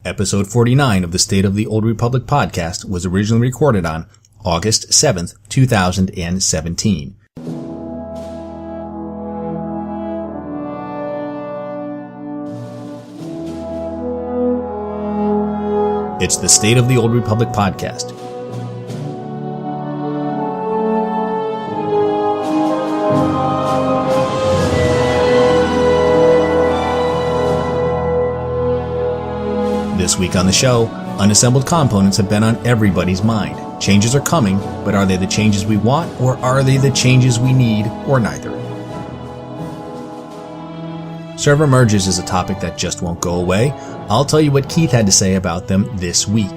Episode 49 of the State of the Old Republic podcast was originally recorded on August 7th, 2017. It's the State of the Old Republic podcast. This week on the show, unassembled components have been on everybody's mind. Changes are coming, but are they the changes we want, or are they the changes we need, or neither? Server merges is a topic that just won't go away. I'll tell you what Keith had to say about them this week.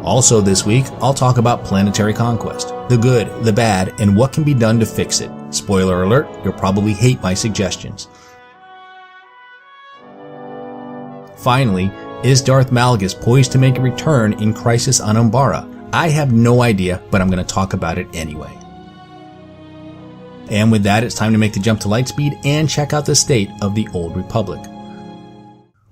Also this week, I'll talk about planetary conquest, the good, the bad, and what can be done to fix it. Spoiler alert, you'll probably hate my suggestions. Finally, is Darth Malgus poised to make a return in Crisis on Umbara? I have no idea, but I'm going to talk about it anyway. And with that, it's time to make the jump to Lightspeed and check out the State of the Old Republic.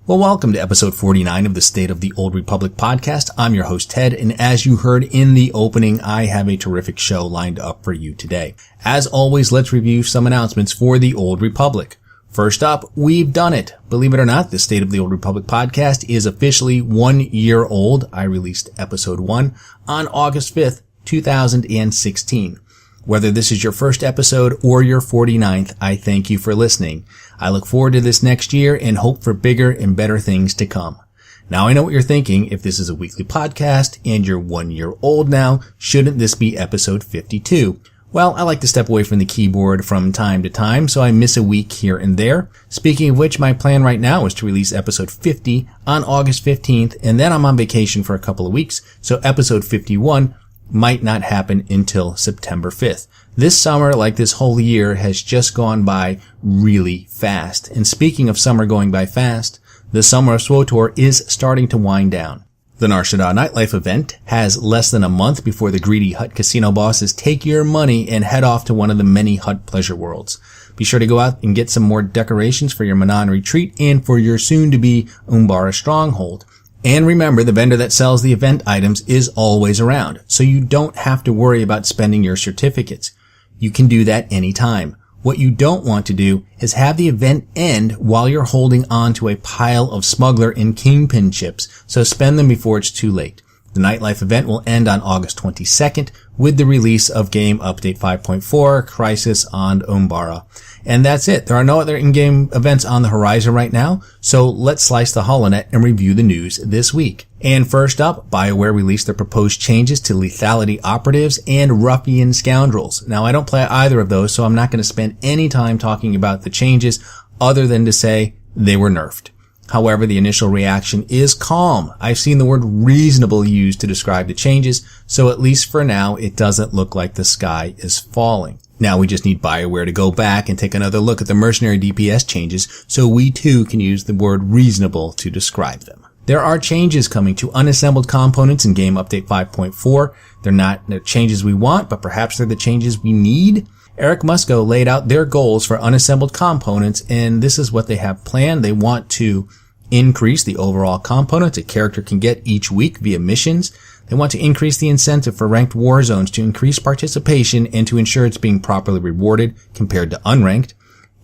Well, welcome to episode 49 of the State of the Old Republic podcast. I'm your host, Ted, and as you heard in the opening, I have a terrific show lined up for you today. As always, let's review some announcements for the Old Republic. First up, we've done it. Believe it or not, the State of the Old Republic podcast is officially 1 year old. I released episode 1 on August 5th, 2016. Whether this is your first episode or your 49th, I thank you for listening. I look forward to this next year and hope for bigger and better things to come. Now I know what you're thinking. If this is a weekly podcast and you're 1 year old now, shouldn't this be episode 52? Well, I like to step away from the keyboard from time to time, so I miss a week here and there. Speaking of which, my plan right now is to release episode 50 on August 15th, and then I'm on vacation for a couple of weeks, so episode 51 might not happen until September 5th. This summer, like this whole year, has just gone by really fast. And speaking of summer going by fast, the Summer of SWTOR is starting to wind down. The Nar Shaddaa Nightlife event has less than a month before the greedy Hutt casino bosses take your money and head off to one of the many Hutt pleasure worlds. Be sure to go out and get some more decorations for your Manan retreat and for your soon-to-be Umbara stronghold. And remember, the vendor that sells the event items is always around, so you don't have to worry about spending your certificates. You can do that anytime. What you don't want to do is have the event end while you're holding on to a pile of smuggler and kingpin chips, so spend them before it's too late. The Nightlife event will end on August 22nd with the release of Game Update 5.4, Crisis on Umbara. And that's it. There are no other in-game events on the horizon right now, so let's slice the holonet and review the news this week. And first up, BioWare released their proposed changes to Lethality Operatives and Ruffian Scoundrels. Now, I don't play either of those, so I'm not going to spend any time talking about the changes other than to say they were nerfed. However, the initial reaction is calm. I've seen the word reasonable used to describe the changes, so at least for now, it doesn't look like the sky is falling. Now we just need BioWare to go back and take another look at the mercenary DPS changes so we too can use the word reasonable to describe them. There are changes coming to unassembled components in Game Update 5.4. They're not the changes we want, but perhaps they're the changes we need. Eric Musco laid out their goals for unassembled components, and this is what they have planned. They want to increase the overall components a character can get each week via missions. They want to increase the incentive for ranked war zones to increase participation and to ensure it's being properly rewarded compared to unranked.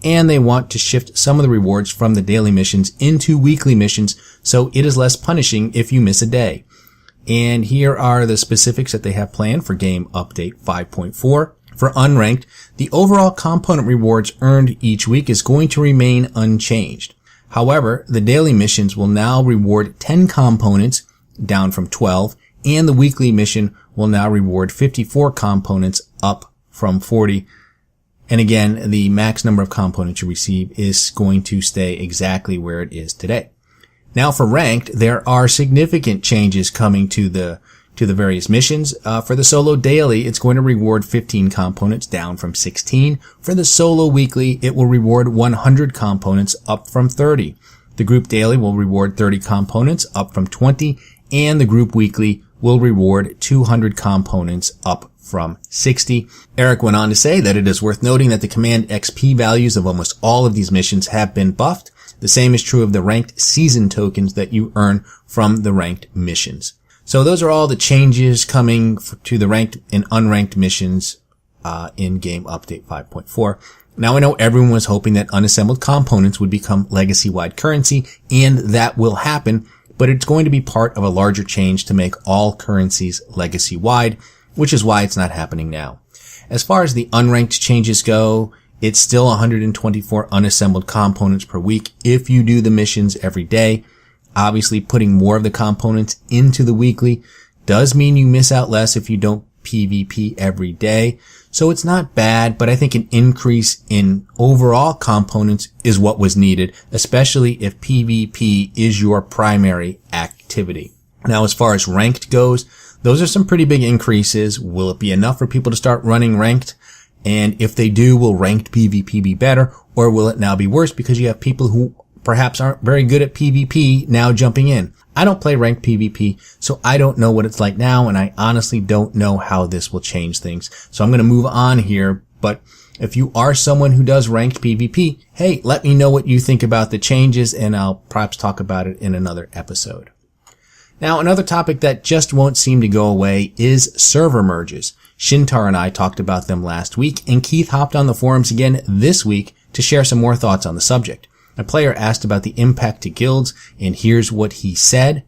And they want to shift some of the rewards from the daily missions into weekly missions so it is less punishing if you miss a day. And here are the specifics that they have planned for Game Update 5.4. For unranked, the overall component rewards earned each week is going to remain unchanged. However, the daily missions will now reward 10 components, down from 12, and the weekly mission will now reward 54 components, up from 40. And again, the max number of components you receive is going to stay exactly where it is today. Now for ranked, there are significant changes coming to the various missions. For the solo daily, it's going to reward 15 components, down from 16. For the solo weekly, it will reward 100 components, up from 30. The group daily will reward 30 components, up from 20. And the group weekly will reward 200 components, up from 60. Eric went on to say that it is worth noting that the command XP values of almost all of these missions have been buffed. The same is true of the ranked season tokens that you earn from the ranked missions. So those are all the changes coming to the ranked and unranked missions in Game Update 5.4. Now I know everyone was hoping that Unassembled Components would become legacy-wide currency, and that will happen, but it's going to be part of a larger change to make all currencies legacy-wide, which is why it's not happening now. As far as the unranked changes go, it's still 124 unassembled components per week if you do the missions every day. Obviously, putting more of the components into the weekly does mean you miss out less if you don't PvP every day. So it's not bad, but I think an increase in overall components is what was needed, especially if PvP is your primary activity. Now, as far as ranked goes, those are some pretty big increases. Will it be enough for people to start running ranked? And if they do, will ranked PvP be better, or will it now be worse because you have people who perhaps aren't very good at PvP now jumping in? I don't play ranked PvP, so I don't know what it's like now, and I honestly don't know how this will change things. So I'm going to move on here, but if you are someone who does ranked PvP, hey, let me know what you think about the changes, and I'll perhaps talk about it in another episode. Now, another topic that just won't seem to go away is server merges. Shintar and I talked about them last week, and Keith hopped on the forums again this week to share some more thoughts on the subject. A player asked about the impact to guilds, and here's what he said.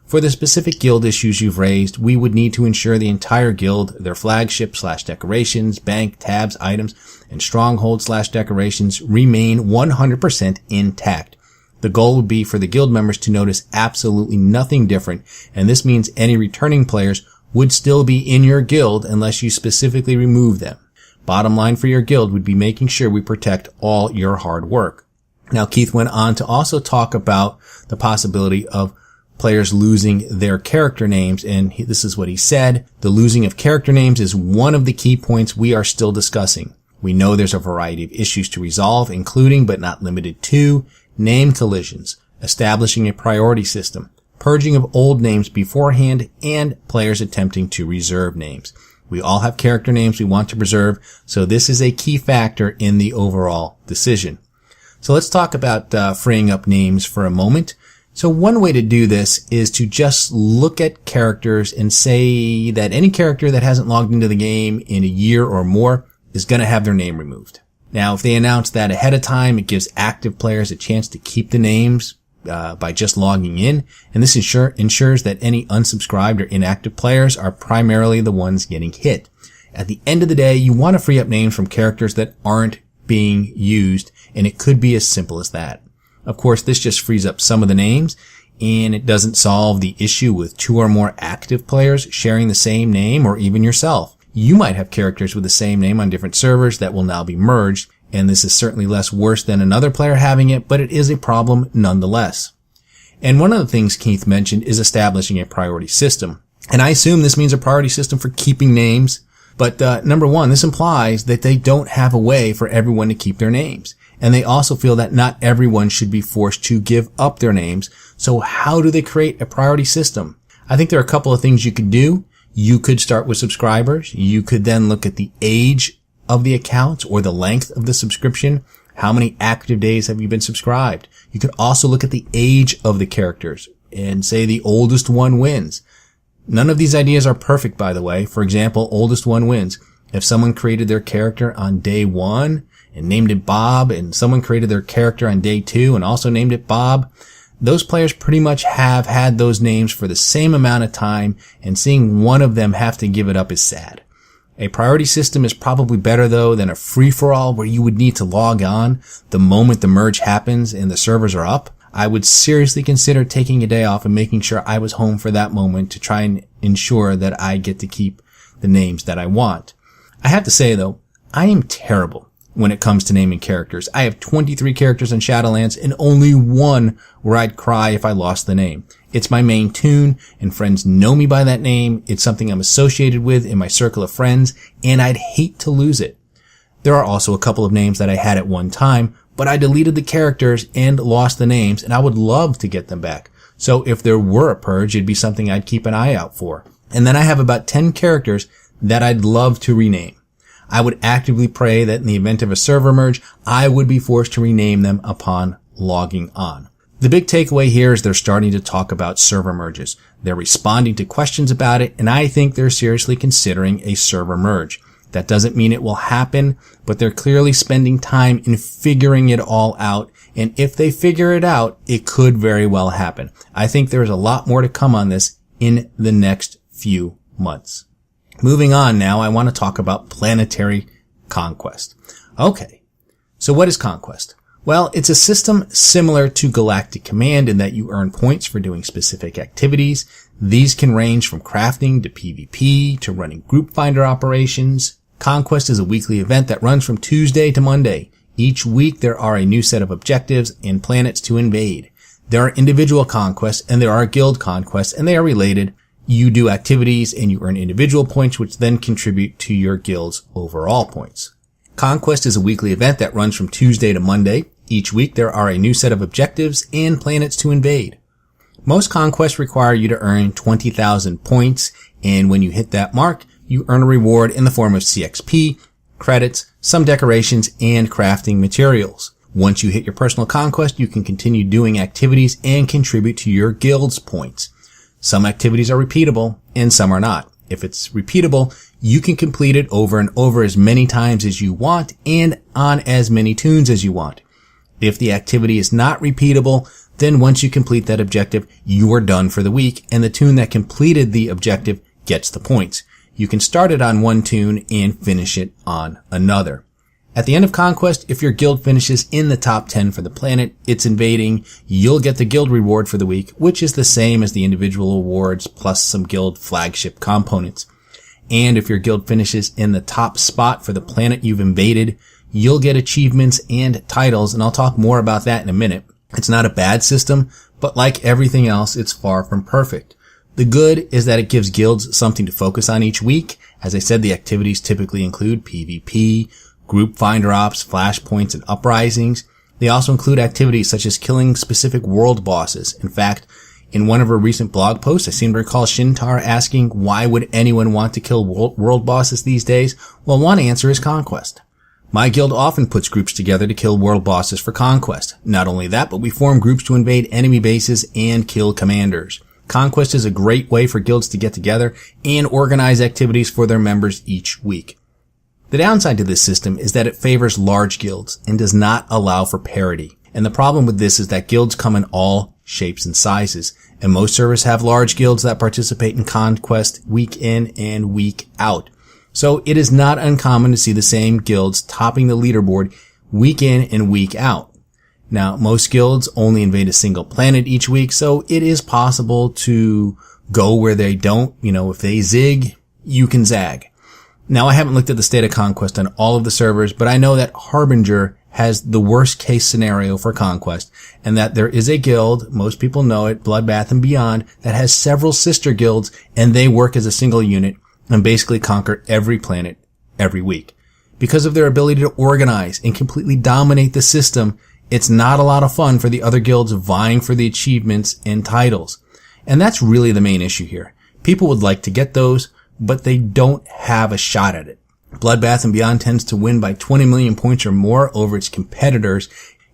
For the specific guild issues you've raised, we would need to ensure the entire guild, their flagship/decorations, bank, tabs, items, and stronghold/decorations remain 100% intact. The goal would be for the guild members to notice absolutely nothing different, and this means any returning players would still be in your guild unless you specifically remove them. Bottom line for your guild would be making sure we protect all your hard work. Now, Keith went on to also talk about the possibility of players losing their character names, and this is what he said. The losing of character names is one of the key points we are still discussing. We know there's a variety of issues to resolve, including but not limited to name collisions, establishing a priority system, purging of old names beforehand, and players attempting to reserve names. We all have character names we want to preserve, so this is a key factor in the overall decision. So let's talk about freeing up names for a moment. So one way to do this is to just look at characters and say that any character that hasn't logged into the game in a year or more is going to have their name removed. Now, if they announce that ahead of time, it gives active players a chance to keep the names by just logging in, and this ensures that any unsubscribed or inactive players are primarily the ones getting hit. At the end of the day, you want to free up names from characters that aren't being used, and it could be as simple as that. Of course, this just frees up some of the names, and it doesn't solve the issue with 2 or more active players sharing the same name, or even yourself. You might have characters with the same name on different servers that will now be merged, and this is certainly less worse than another player having it, but it is a problem nonetheless. And one of the things Keith mentioned is establishing a priority system. And I assume this means a priority system for keeping names. But number one, this implies that they don't have a way for everyone to keep their names. And they also feel that not everyone should be forced to give up their names. So how do they create a priority system? I think there are a couple of things you could do. You could start with subscribers. You could then look at the age of the account or the length of the subscription. How many active days have you been subscribed? You could also look at the age of the characters and say the oldest one wins. None of these ideas are perfect, by the way. For example, oldest one wins. If someone created their character on day 1 and named it Bob, and someone created their character on day 2 and also named it Bob, those players pretty much have had those names for the same amount of time, and seeing one of them have to give it up is sad. A priority system is probably better, though, than a free-for-all where you would need to log on the moment the merge happens and the servers are up. I would seriously consider taking a day off and making sure I was home for that moment to try and ensure that I get to keep the names that I want. I have to say, though, I am terrible when it comes to naming characters. I have 23 characters in Shadowlands and only one where I'd cry if I lost the name. It's my main tune, and friends know me by that name. It's something I'm associated with in my circle of friends, and I'd hate to lose it. There are also a couple of names that I had at one time, but I deleted the characters and lost the names, and I would love to get them back. So if there were a purge, it'd be something I'd keep an eye out for. And then I have about 10 characters that I'd love to rename. I would actively pray that in the event of a server merge, I would be forced to rename them upon logging on. The big takeaway here is they're starting to talk about server merges. They're responding to questions about it, and I think they're seriously considering a server merge. That doesn't mean it will happen, but they're clearly spending time in figuring it all out, and if they figure it out, it could very well happen. I think there's a lot more to come on this in the next few months. Moving on now, I want to talk about planetary conquest. Okay, so what is Conquest? Well, it's a system similar to Galactic Command in that you earn points for doing specific activities. These can range from crafting to PvP to running group finder operations. Conquest is a weekly event that runs from Tuesday to Monday. Each week there are a new set of objectives and planets to invade. There are individual conquests and there are guild conquests, and they are related. You do activities and you earn individual points, which then contribute to your guild's overall points. Conquest is a weekly event that runs from Tuesday to Monday. Each week there are a new set of objectives and planets to invade. Most conquests require you to earn 20,000 points, and when you hit that mark, you earn a reward in the form of CXP, credits, some decorations, and crafting materials. Once you hit your personal conquest, you can continue doing activities and contribute to your guild's points. Some activities are repeatable, and some are not. If it's repeatable, you can complete it over and over as many times as you want and on as many tunes as you want. If the activity is not repeatable, then once you complete that objective, you are done for the week, and the tune that completed the objective gets the points. You can start it on one tune and finish it on another. At the end of Conquest, if your guild finishes in the top 10 for the planet it's invading, you'll get the guild reward for the week, which is the same as the individual awards plus some guild flagship components. And if your guild finishes in the top spot for the planet you've invaded, you'll get achievements and titles, and I'll talk more about that in a minute. It's not a bad system, but like everything else, it's far from perfect. The good is that it gives guilds something to focus on each week. As I said, the activities typically include PvP, group finder ops, flashpoints, and uprisings. They also include activities such as killing specific world bosses. In fact, in one of her recent blog posts, I seem to recall Shintar asking, why would anyone want to kill world bosses these days? Well, one answer is Conquest. My guild often puts groups together to kill world bosses for Conquest. Not only that, but we form groups to invade enemy bases and kill commanders. Conquest is a great way for guilds to get together and organize activities for their members each week. The downside to this system is that it favors large guilds and does not allow for parity. And the problem with this is that guilds come in all shapes and sizes, and most servers have large guilds that participate in Conquest week in and week out. So it is not uncommon to see the same guilds topping the leaderboard week in and week out. Now, most guilds only invade a single planet each week, so it is possible to go where they don't. If they zig, you can zag. Now, I haven't looked at the state of Conquest on all of the servers, but I know that Harbinger has the worst case scenario for Conquest, and that there is a guild, most people know it, Bloodbath and Beyond, that has several sister guilds, and they work as a single unit and basically conquer every planet every week. Because of their ability to organize and completely dominate the system, it's not a lot of fun for the other guilds vying for the achievements and titles. And that's really the main issue here. People would like to get those, but they don't have a shot at it. Bloodbath and Beyond tends to win by 20 million points or more over its competitors.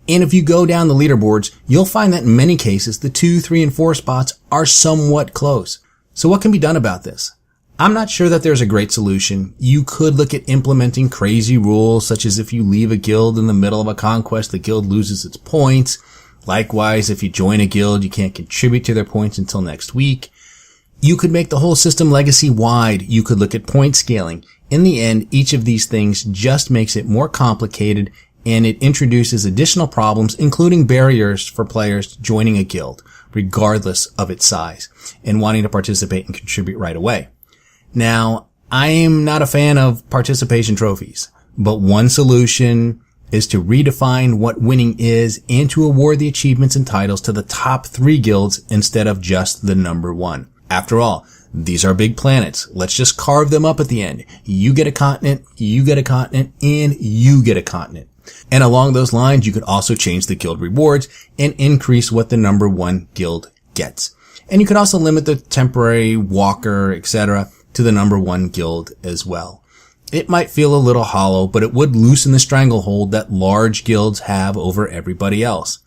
And if you go down the leaderboards, you'll find that in many cases, the 2, 3, and 4 spots are somewhat close. So what can be done about this? I'm not sure that there's a great solution. You could look at implementing crazy rules, such as if you leave a guild in the middle of a conquest, the guild loses its points. Likewise, if you join a guild, you can't contribute to their points until next week. You could make the whole system legacy-wide. You could look at point scaling. In the end, each of these things just makes it more complicated, and it introduces additional problems, including barriers for players joining a guild, regardless of its size, and wanting to participate and contribute right away. Now, I am not a fan of participation trophies, but one solution is to redefine what winning is and to award the achievements and titles to the top 3 guilds instead of just the number 1. After all, these are big planets. Let's just carve them up at the end. You get a continent, you get a continent, and you get a continent. And along those lines, you could also change the guild rewards and increase what the number 1 guild gets. And you could also limit the temporary walker, etc., to the number 1 guild as well. It might feel a little hollow, but it would loosen the stranglehold that large guilds have over everybody else.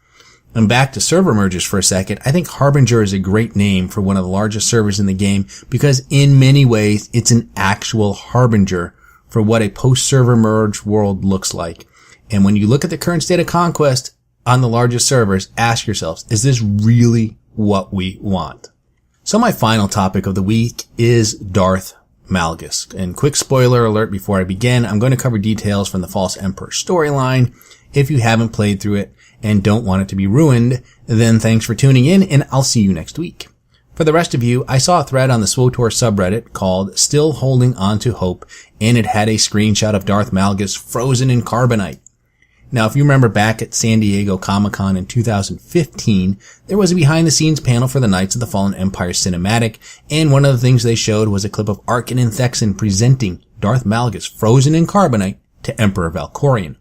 And back to server mergers for a second, I think Harbinger is a great name for one of the largest servers in the game because in many ways it's an actual harbinger for what a post-server merge world looks like. And when you look at the current state of Conquest on the largest servers, ask yourselves, is this really what we want? So my final topic of the week is Darth Malgus. And quick spoiler alert before I begin, I'm going to cover details from the False Emperor storyline. If you haven't played through it and don't want it to be ruined, then thanks for tuning in and I'll see you next week. For the rest of you, I saw a thread on the SWTOR subreddit called Still Holding On to Hope, and it had a screenshot of Darth Malgus frozen in carbonite. Now, if you remember back at San Diego Comic-Con in 2015, there was a behind-the-scenes panel for the Knights of the Fallen Empire cinematic, and one of the things they showed was a clip of Arkin and Thexan presenting Darth Malgus frozen in carbonite to Emperor Valkorion.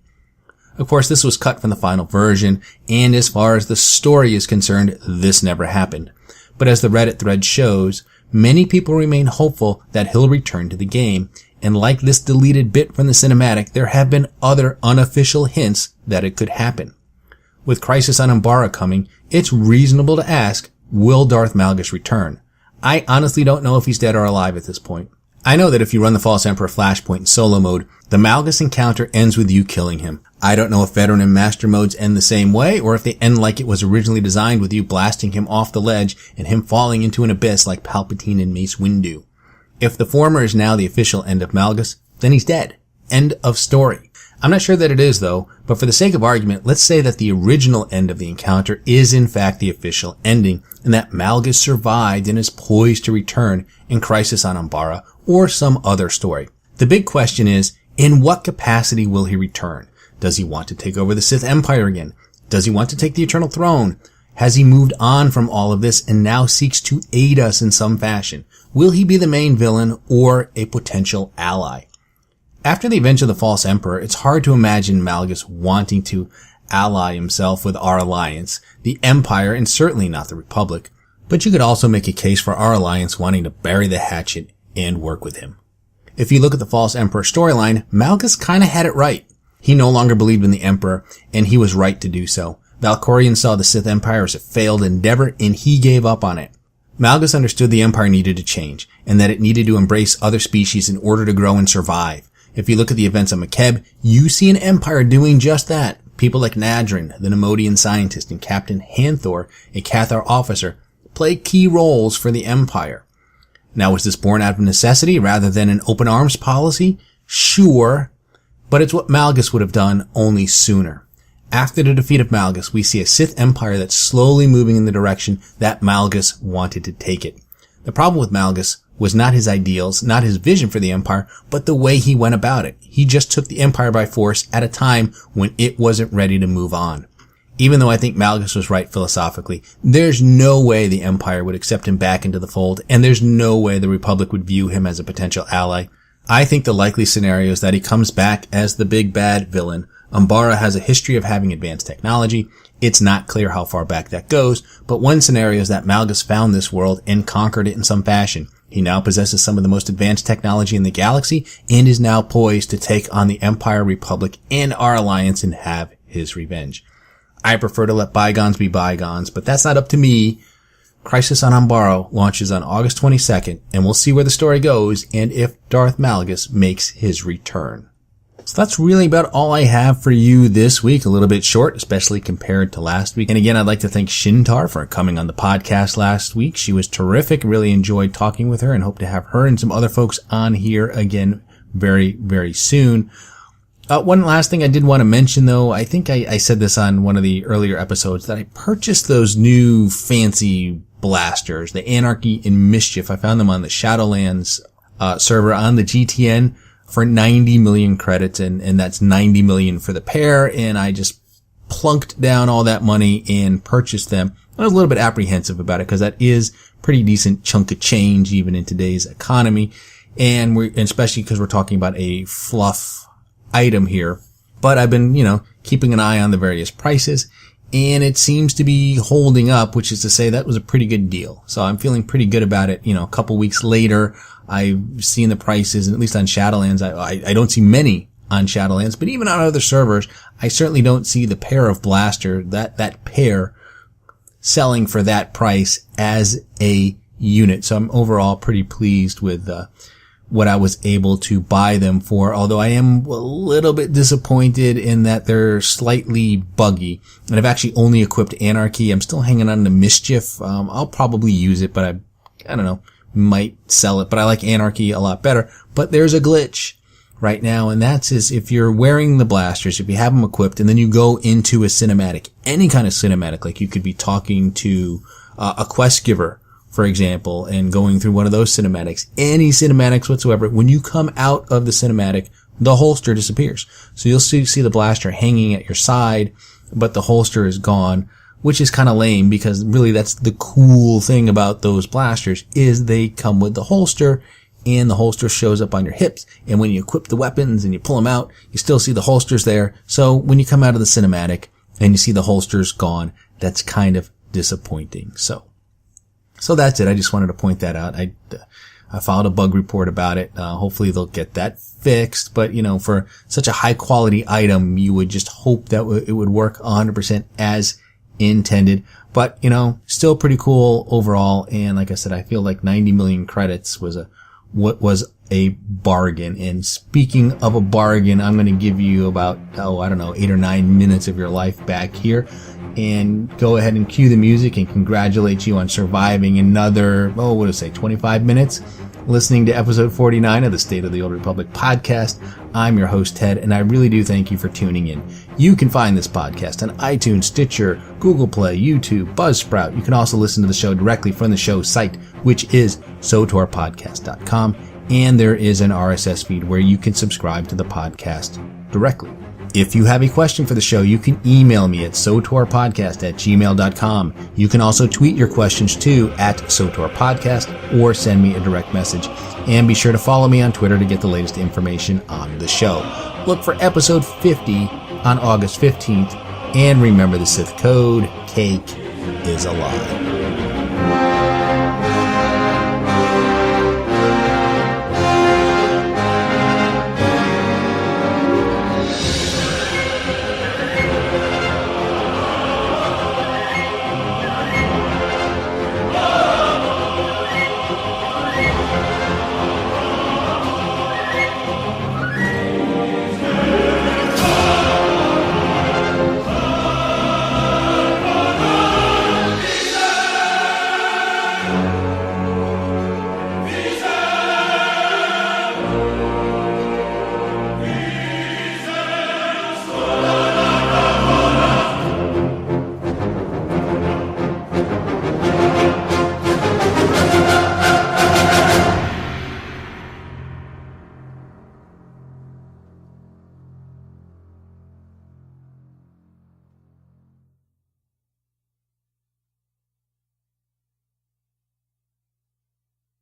Of course, this was cut from the final version, and as far as the story is concerned, this never happened. But as the Reddit thread shows, many people remain hopeful that he'll return to the game, and like this deleted bit from the cinematic, there have been other unofficial hints that it could happen. With Crisis on Umbara coming, it's reasonable to ask, will Darth Malgus return? I honestly don't know if he's dead or alive at this point. I know that if you run the False Emperor Flashpoint in solo mode, the Malgus encounter ends with you killing him. I don't know if Veteran and Master modes end the same way, or if they end like it was originally designed with you blasting him off the ledge and him falling into an abyss like Palpatine and Mace Windu. If the former is now the official end of Malgus, then he's dead. End of story. I'm not sure that it is though, but for the sake of argument, let's say that the original end of the encounter is in fact the official ending, and that Malgus survived and is poised to return in Crisis on Umbara or some other story. The big question is, in what capacity will he return? Does he want to take over the Sith Empire again? Does he want to take the Eternal Throne? Has he moved on from all of this and now seeks to aid us in some fashion? Will he be the main villain or a potential ally? After the events of the False Emperor, it's hard to imagine Malgus wanting to ally himself with our alliance, the Empire, and certainly not the Republic. But you could also make a case for our alliance wanting to bury the hatchet and work with him. If you look at the False Emperor storyline, Malgus kinda had it right. He no longer believed in the Emperor, and he was right to do so. Valkorion saw the Sith Empire as a failed endeavor, and he gave up on it. Malgus understood the Empire needed to change, and that it needed to embrace other species in order to grow and survive. If you look at the events of Makeb, you see an Empire doing just that. People like Nadrin, the Nemodian scientist, and Captain Hanthor, a Cathar officer, play key roles for the Empire. Now, was this born out of necessity rather than an open arms policy? Sure. But it's what Malgus would have done, only sooner. After the defeat of Malgus, we see a Sith Empire that's slowly moving in the direction that Malgus wanted to take it. The problem with Malgus was not his ideals, not his vision for the Empire, but the way he went about it. He just took the Empire by force at a time when it wasn't ready to move on. Even though I think Malgus was right philosophically, there's no way the Empire would accept him back into the fold, and there's no way the Republic would view him as a potential ally. I think the likely scenario is that he comes back as the big bad villain. Umbara has a history of having advanced technology. It's not clear how far back that goes, but one scenario is that Malgus found this world and conquered it in some fashion. He now possesses some of the most advanced technology in the galaxy and is now poised to take on the Empire, Republic, and our alliance and have his revenge. I prefer to let bygones be bygones, but that's not up to me. Crisis on Umbara launches on August 22nd, and we'll see where the story goes and if Darth Malgus makes his return. So that's really about all I have for you this week. A little bit short, especially compared to last week. And again, I'd like to thank Shintar for coming on the podcast last week. She was terrific. Really enjoyed talking with her and hope to have her and some other folks on here again very, very soon. One last thing I did want to mention though, I think I said this on one of the earlier episodes, that I purchased those new fancy blasters, the Anarchy and Mischief. I found them on the Shadowlands server on the GTN for 90 million credits, and that's 90 million for the pair, and I just plunked down all that money and purchased them. I was a little bit apprehensive about it because that is pretty decent chunk of change even in today's economy, and especially because we're talking about a fluff item here. But I've been, keeping an eye on the various prices, and it seems to be holding up, which is to say that was a pretty good deal. So I'm feeling pretty good about it. A couple weeks later, I've seen the prices, and at least on Shadowlands, I don't see many on Shadowlands, but even on other servers, I certainly don't see the pair of blaster, that pair selling for that price as a unit. So I'm overall pretty pleased with what I was able to buy them for, although I am a little bit disappointed in that they're slightly buggy. And I've actually only equipped Anarchy. I'm still hanging on to Mischief. I'll probably use it, but I don't know, might sell it. But I like Anarchy a lot better. But there's a glitch right now, and that's if you're wearing the blasters, if you have them equipped, and then you go into a cinematic, any kind of cinematic, like you could be talking to a quest giver, for example, and going through one of those cinematics, any cinematics whatsoever, when you come out of the cinematic, the holster disappears. So you'll see the blaster hanging at your side, but the holster is gone, which is kind of lame because really that's the cool thing about those blasters is they come with the holster, and the holster shows up on your hips. And when you equip the weapons and you pull them out, you still see the holsters there. So when you come out of the cinematic and you see the holsters gone, that's kind of disappointing. So that's it. I just wanted to point that out. I filed a bug report about it. Hopefully they'll get that fixed. But, for such a high quality item, you would just hope that it would work 100% as intended. But, still pretty cool overall. And like I said, I feel like 90 million credits was a bargain. And speaking of a bargain, I'm going to give you about, 8 or 9 minutes of your life back here. And go ahead and cue the music and congratulate you on surviving another, 25 minutes listening to episode 49 of the State of the Old Republic podcast. I'm your host, Ted, and I really do thank you for tuning in. You can find this podcast on iTunes, Stitcher, Google Play, YouTube, Buzzsprout. You can also listen to the show directly from the show's site, which is sotorpodcast.com. And there is an RSS feed where you can subscribe to the podcast directly. If you have a question for the show, you can email me at sotorpodcast@gmail.com. You can also tweet your questions to @sotorpodcast or send me a direct message. And be sure to follow me on Twitter to get the latest information on the show. Look for episode 50 on August 15th. And remember the Sith code, cake is a lie.